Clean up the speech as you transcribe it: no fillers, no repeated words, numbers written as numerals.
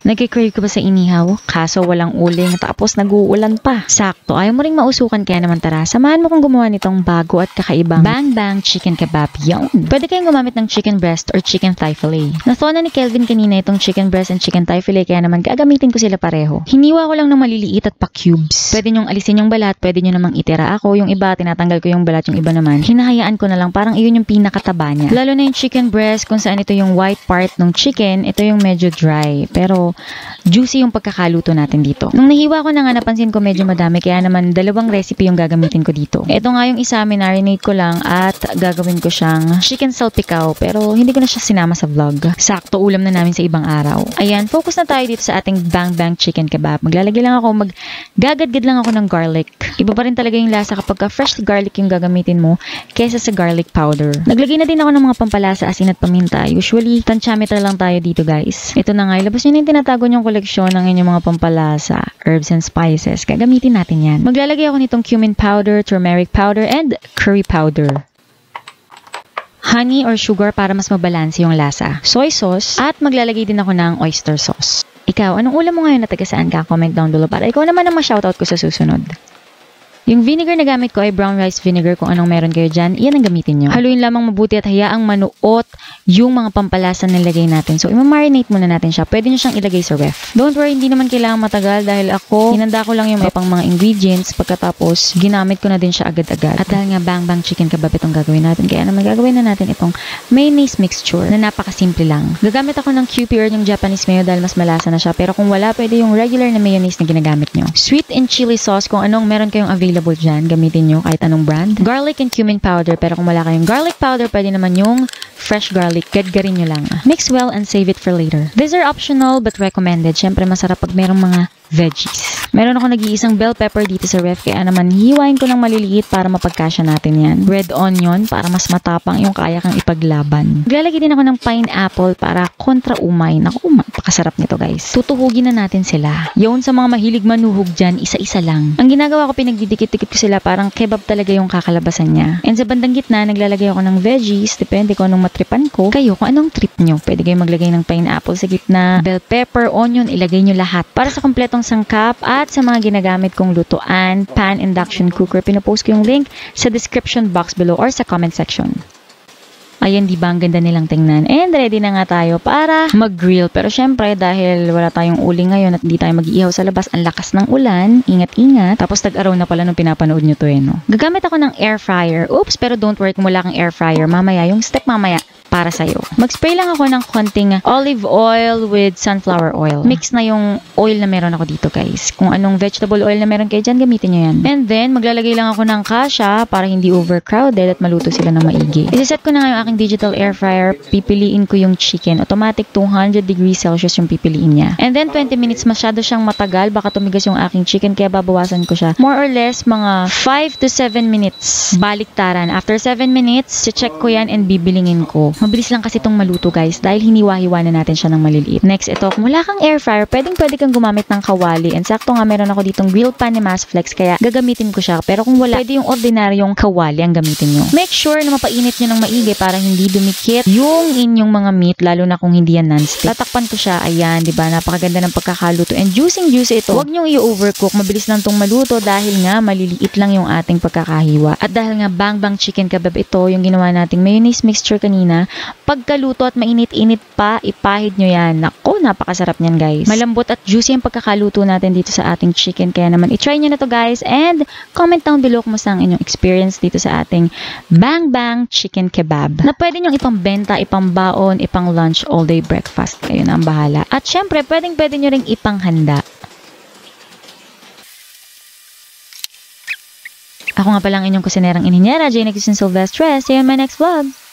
Nagkikrave ka ba sa inihaw? Kaso walang uling tapos nag-uulan pa. Sakto, ayaw mo ring mausukan kaya naman tara. Samahan mo kong gumawa nitong bago at kakaibang Bang Bang Chicken Kebab. Yun! Pwede kayong gumamit ng chicken breast or chicken thigh fillet. Nathaw na ni Kelvin kanina itong chicken breast and chicken thigh fillet kaya naman gagamitin ko sila pareho. Hiniwa ko lang ng maliliit at pa-cubes. Pwede nyong alisin yung balat, pwede nyo namang itira ako. Yung iba, tinatanggal ko yung balat, yung iba naman hinahayaan ko na lang, parang iyon yung pinakataba niya. Lalo na yung chicken breast kung saan ito yung white part ng chicken, ito yung medyo dry. Pero juicy yung pagkakaluto natin dito. Nung nahiwa ko na nga, napansin ko medyo madami kaya naman dalawang recipe yung gagamitin ko dito. Ito nga yung isa, marinate ko lang at gagawin ko siyang chicken salpikaw pero hindi ko na siya sinama sa vlog. Sakto ulam na namin sa ibang araw. Ayan, focus na tayo dito sa ating Bang Bang Chicken Kebab. Maglalagay lang ako, gagadgad lang ako ng garlic. Iba pa rin talaga yung lasa kapag fresh garlic yung gagamitin mo kesa sa garlic powder. Naglagay na din ako ng mga pampalasa, asin at paminta. Usually, tantiameter lang tayo dito guys. Ito na nga, ilabas nyo na yung tinatago nyong koleksyon ng inyong mga pampalasa, herbs and spices. Gagamitin natin yan. Maglalagay ako nitong cumin powder, turmeric powder, and curry powder. Honey or sugar para mas mabalanse yung lasa. Soy sauce at maglalagay din ako ng oyster sauce. Ikaw, anong ulam mo ngayon na taga saan ka? Comment down below para ikaw naman ang ma-shoutout ko sa susunod. Yung vinegar na gamit ko ay brown rice vinegar. Kung anong meron kayo dyan, yan ang gamitin nyo. Haluin lamang mabuti at hayaang manuot yung mga pampalasa na nilagay natin. So, i-marinate muna natin siya. Pwede nyo siyang ilagay sa ref. Don't worry, hindi naman kailangan matagal dahil ako, hinanda ko lang yung may pang mga ingredients pagkatapos ginamit ko na din siya agad-agad. At dahil nga Bang Bang Chicken Kebab itong gagawin natin, kaya naman gagawin na natin itong mayonnaise mixture na napakasimple lang. Gagamit ako ng Kewpie or yung Japanese mayo dahil mas malasa na siya. Pero kung wala, pwede yung regular na mayonnaise na ginagamit nyo. Sweet and chili sauce, kung anong meron kayong available dyan, gamitin nyo kahit anong brand. Garlic and cumin powder, pero kung wala kayong garlic powder, pwede naman yung fresh garlic. Gadgarin nyo lang. Mix well and save it for later. These are optional but recommended. Syempre masarap pag merong mga veggies. Meron ako nag-iisang bell pepper dito sa ref kaya naman hiwain ko ng maliliit para mapagkasya natin yan. Red onion para mas matapang yung kaya kang ipaglaban. Maglalagay din ako ng pineapple para kontra umay. Naku, napakasarap nito guys. Tutuhugin na natin sila. Yun, sa mga mahilig manuhog dyan, isa-isa lang. Ang ginagawa ko, pinagdidikit-dikit ko sila parang kebab talaga yung kakalabasan niya. And sa bandang gitna, naglalagay ako ng veggies. Depende kung anong matripan ko. Kayo, kung anong trip nyo. Pwede kayong maglagay ng pineapple sa gitna. Bell pepper, onion, ilagay nyo lahat. Para sa kompletong sangkap at sa mga ginagamit kong lutuan, pan induction cooker, pinopost ko yung link sa description box below or sa comment section. Ayan, di ba ang ganda nilang tingnan? And ready na nga tayo para mag-grill. Pero syempre, dahil wala tayong uling ngayon at hindi tayo mag-iihaw sa labas, ang lakas ng ulan, ingat-ingat. Tapos tag-araw na pala nung pinapanood nyo to no? Gagamit ako ng air fryer. Oops, pero don't worry kung wala kang air fryer. Mamaya, yung step mamaya, para sa'yo. Mag-spray lang ako ng konting olive oil with sunflower oil. Mix na yung oil na meron ako dito guys. Kung anong vegetable oil na meron kayo dyan, gamitin nyo yan. And then, maglalagay lang ako ng kasha para hindi overcrowded at maluto sila ng maigi. Isiset ko na nga yung aking digital air fryer. Pipiliin ko yung chicken. Automatic 200 degrees Celsius yung pipiliin niya. And then, 20 minutes, masyado siyang matagal. Baka tumigas yung aking chicken kaya babawasan ko siya. More or less, mga 5 to 7 minutes. Baliktaran. After 7 minutes, check ko yan and bibilingin ko. Mabilis lang kasi itong maluto guys dahil hiniwa-hiwa na natin siya ng maliliit. Next, ito, kung wala kang air fryer, pwede kang gumamit ng kawali. And sakto nga meron ako ditong grill pan ni Masflex kaya gagamitin ko siya. Pero kung wala, pwede yung ordinaryong kawali ang gamitin nyo. Make sure na mapainit nyo ng maigi para hindi dumikit yung inyong mga meat, lalo na kung hindi yan non-stick. Tatakpan ko siya. Ayan, di ba? Napakaganda ng pagkakaluto. And juicy ito. Huwag nyo i-overcook. Mabilis lang itong maluto dahil nga maliliit lang yung ating pagkakahiwa. At dahil nga Bang Bang Chicken Kebab ito, yung ginawa nating mayonnaise mixture kanina, pagkaluto at mainit-init pa, ipahid nyo yan. Nako, napakasarap niyan guys. Malambot at juicy ang pagkakaluto natin dito sa ating chicken. Kaya naman, itry nyo na to guys. And comment down below kumusta ang inyong experience dito sa ating Bang Bang Chicken Kebab. Na pwede nyong ipambenta, ipambaon, ipang lunch, all day breakfast. Kayo na ang bahala. At syempre, pwede nyo ring ipanghanda. Ako nga palang inyong kusinerang ininyera, Jane Silvestre. See you in my next vlog.